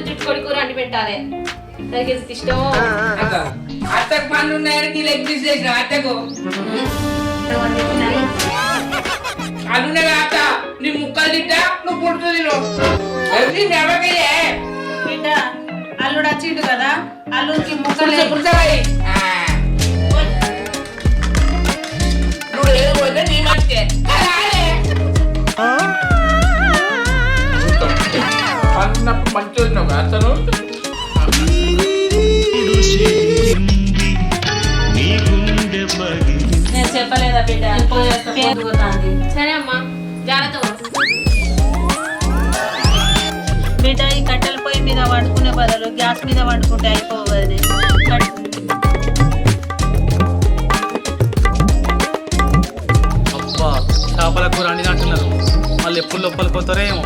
చుట్టుకొడి కూర అండి పెట్టాలి. దానికి ఎంత ఇష్టమో. అత్తకు పనులు ఉన్నాయని లెగ్ పీస్ చేసిన అత్తకు అల్లునే అత్త నీ ముక్కలు తిట్టా నువ్వు పుడుతుంది బిడ్డ అల్లుడు వచ్చిండు కదా, అల్లుడికి ముక్కలు నువ్వు ఏదో పోతే నీ మంచిదే పన్నప్పుడు మంచి వచ్చినావు అతను నేను చెప్పలేదా బిడ్డ? సరే అమ్మా, జాగ్రత్త. బిడ్డ ఈ కట్టెల పొయ్యి మీద వండుకునే బదులు గ్యాస్ మీద వండుకుంటే అయిపోవని. అబ్బా చేపల కూర అని అంటున్నారు, మళ్ళీ ఎప్పుడు లోపలికి పోతారో ఏమో.